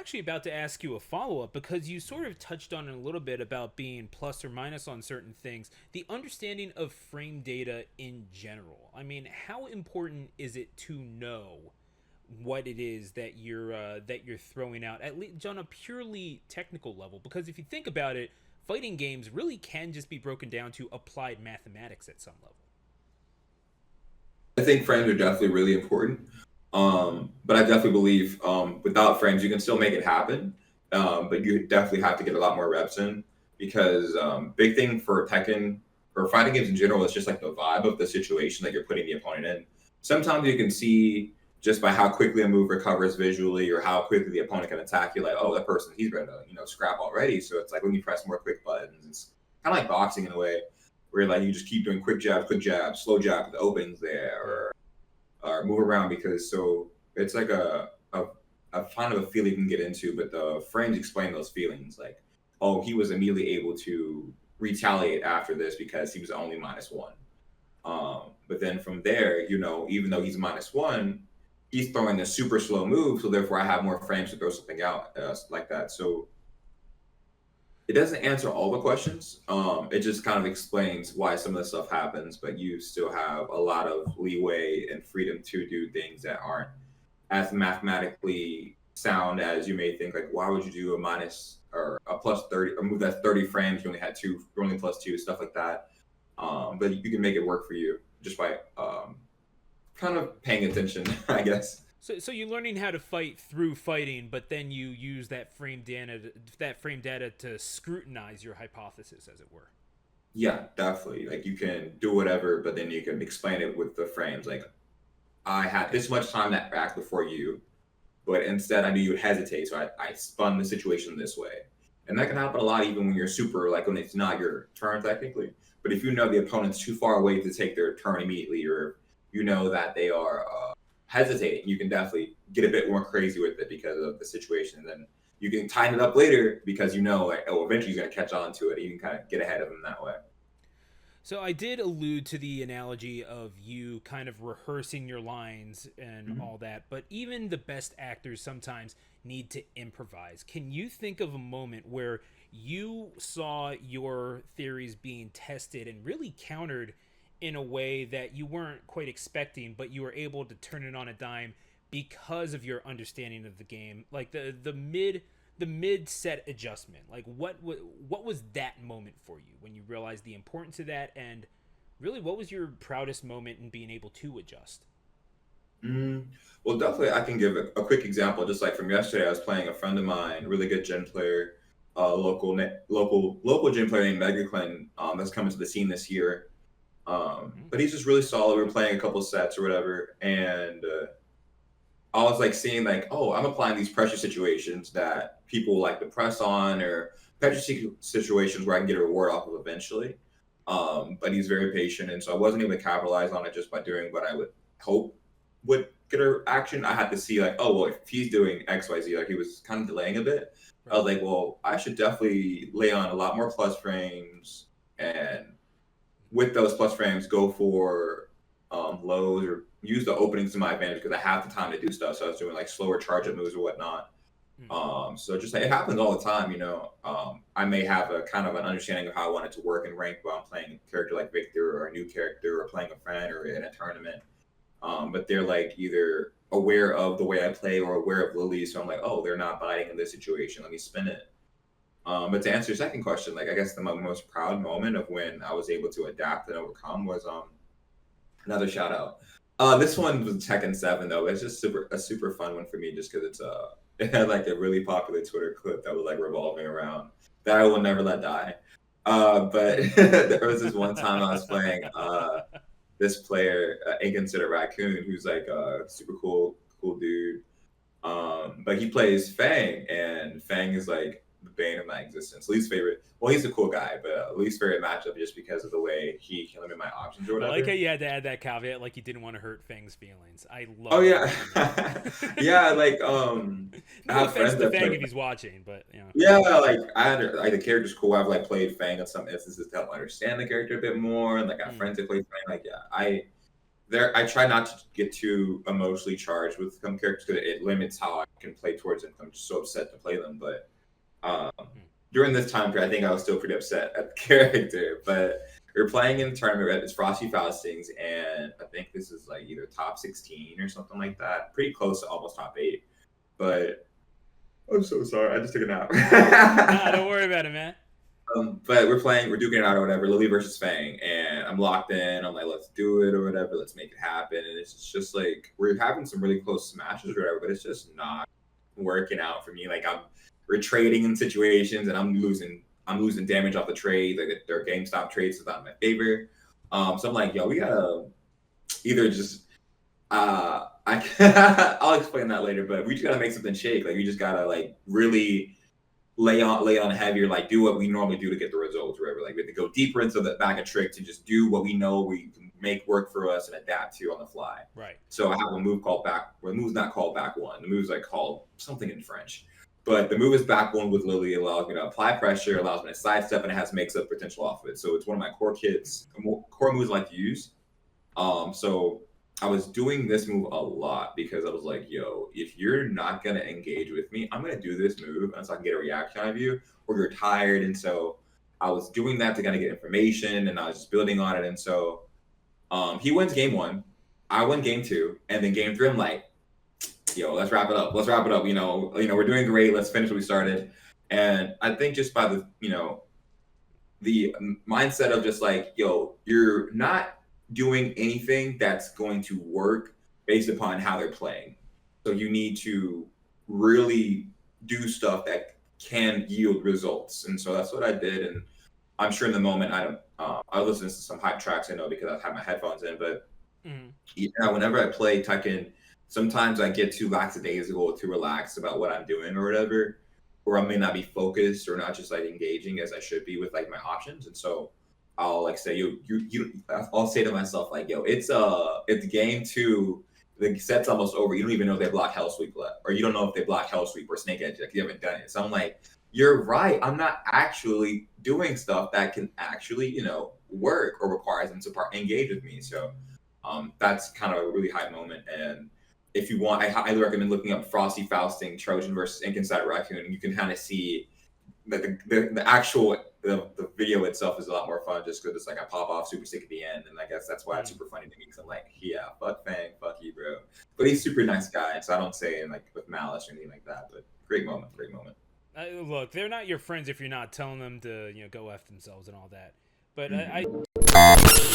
actually about to ask you a follow up because you sort of touched on it a little bit about being plus or minus on certain things. The understanding of frame data in general. I mean, how important is it to know what it is that you're throwing out at least on a purely technical level? Because if you think about it, fighting games really can just be broken down to applied mathematics at some level. I think frames are definitely really important. But I definitely believe without frames, you can still make it happen. But you definitely have to get a lot more reps in because big thing for Tekken or fighting games in general is just like the vibe of the situation that you're putting the opponent in. Sometimes you can see just by how quickly a move recovers visually or how quickly the opponent can attack you, like, oh, that person, he's going to, scrap already. So it's like when you press more quick buttons, it's kind of like boxing in a way where like you just keep doing quick jab, slow jab with the openings there, Yeah. or move around because so it's like a kind of a feel you can get into, but the frames explain those feelings. Like, oh, he was immediately able to retaliate after this because he was only -1. But then from there, even though he's -1, he's throwing a super slow move, so therefore I have more frames to throw something out like that. So it doesn't answer all the questions. It just kind of explains why some of the stuff happens, but you still have a lot of leeway and freedom to do things that aren't as mathematically sound as you may think. Like, why would you do a minus or a plus 30, a move that's 30 frames? You only had two, you're only plus two, stuff like that. But you can make it work for you just by kind of paying attention, I guess. So you're learning how to fight through fighting, but then you use that frame data to scrutinize your hypothesis, as it were. Yeah, definitely. Like you can do whatever, but then you can explain it with the frames. Like I had this much time to act before you, but instead I knew you would hesitate, so I spun the situation this way. And that can happen a lot even when you're super, like when it's not your turn technically. But if you know the opponent's too far away to take their turn immediately, or you know that they are hesitating, you can definitely get a bit more crazy with it because of the situation. And then you can tighten it up later because you know, like, oh, eventually he's going to catch on to it. And you can kind of get ahead of him that way. So I did allude to the analogy of you kind of rehearsing your lines and Mm-hmm. all that, but even the best actors sometimes need to improvise. Can you think of a moment where you saw your theories being tested and really countered in a way that you weren't quite expecting, but you were able to turn it on a dime because of your understanding of the game? Like the mid set adjustment. Like what was that moment for you when you realized the importance of that, and really what was your proudest moment in being able to adjust? Mm, well, definitely, I can give a quick example. Just like from yesterday, I was playing a friend of mine, really good gym player, local gym player named Mega Clinton, that's coming to the scene this year. Mm. But he's just really solid. We were playing a couple sets or whatever, and I was like seeing like, oh, I'm applying these pressure situations that people like to press on, or situations where I can get a reward off of eventually. But he's very patient, and so I wasn't able to capitalize on it just by doing what I would hope would get a action. I had to see like, oh, well, if he's doing X, Y, Z, like he was kind of delaying a bit. I Right. was like, well, I should definitely lay on a lot more plus frames, and with those plus frames, go for lows or use the openings to my advantage because I have the time to do stuff. So I was doing like slower charge up moves or whatnot. Mm. So just like it happens all the time. I may have a kind of an understanding of how I want it to work in rank while I'm playing a character like Victor or a new character or playing a friend or in a tournament. But they're like either aware of the way I play or aware of Lily. So I'm like, oh, they're not biting in this situation. Let me spin it. But to answer your second question, like I guess the most proud moment of when I was able to adapt and overcome was another shout out. This one was Tekken 7 though. It's just super fun one for me just because it had like a really popular Twitter clip that was like revolving around that I will never let die. But there was this one time I was playing this player, Inconsiderate Raccoon, who's like a super cool dude. But he plays Fang, and Fang is like the bane of my existence. Least favorite. Well, he's a cool guy, but least favorite matchup just because of the way he can limit my options or I like how whatever. you had to add that caveat, like you didn't want to hurt Fang's feelings. I Oh love that yeah, comment. yeah. Like I No have offense friends to that Fang play. if he's watching, but Yeah, like like the character's cool. I've like played Fang in some instances to help understand the character a bit more, and like I have mm, friends that play Fang. Like yeah, there I try not to get too emotionally charged with some characters because it limits how I can play towards them. I'm just so upset to play them. But um, Hmm. during this time period, I think I was still pretty upset at the character. But we were playing in the tournament. It's Frosty Faustings, and I think this is like either top 16 or something like that. Pretty close to almost top 8. But I'm so sorry. I just took a Nah, nap. don't worry about it, man. But we're duking it out or whatever, Lily versus Fang, and I'm locked in. I'm like, let's do it or whatever, let's make it happen. And it's just like we're having some really close smashes or whatever, but it's just not working out for me. Like we're trading in situations, and I'm losing. I'm losing damage off the trade. Like their GameStop trades is not in my favor. So I'm like, yo, we gotta either just I'll explain that later, but we just gotta make something shake. Like we just gotta like really lay on heavier, like do what we normally do to get the results, whatever. Like we have to go deeper into the bag of tricks and just do what we know we can make work for us and adapt to on the fly. Right. So I have a move called back. Well, the move's not called back one. The move's like called something in French. But the move is back one with Lily. It allows me to apply pressure, allows me to sidestep, and it has makes up potential off of it. So it's one of my core moves I like to use. So I was doing this move a lot because I was like, yo, if you're not gonna engage with me, I'm gonna do this move until I can get a reaction out of you, or you're tired. And so I was doing that to kind of get information, and I was just building on it. And so he wins game one, I win game two, and then game three, I'm like, yo, let's wrap it up. Let's wrap it up. We're doing great. Let's finish what we started. And I think just by the mindset of just like, yo, you're not doing anything that's going to work based upon how they're playing. So you need to really do stuff that can yield results. And so that's what I did. And I'm sure in the moment I listen to some hype tracks I know because I have my headphones in. But Mm-hmm. yeah, whenever I play Tekken, sometimes I get too lackadaisical, too relaxed about what I'm doing or whatever, or I may not be focused or not just like engaging as I should be with like my options. And so I'll like say I'll say to myself like, yo, it's game two. The set's almost over. You don't even know if they block Hell Sweep left, or you don't know if they block Hell Sweep or Snake Edge. Like you haven't done it. So I'm like, you're right. I'm not actually doing stuff that can actually work or requires them to engage with me. So that's kind of a really high moment. And if you want, I highly recommend looking up Frosty Fausting Trojan versus Ink Inside Raccoon. And you can kind of see that the actual the video itself is a lot more fun just because it's like a pop off super sick at the end. And I guess that's why it's super funny to me because I'm like, yeah, fuck Fang, fuck you, bro. But he's a super nice guy, so I don't say it like with malice or anything like that. But great moment, great moment. Look, they're not your friends if you're not telling them to go f themselves and all that. But Mm-hmm.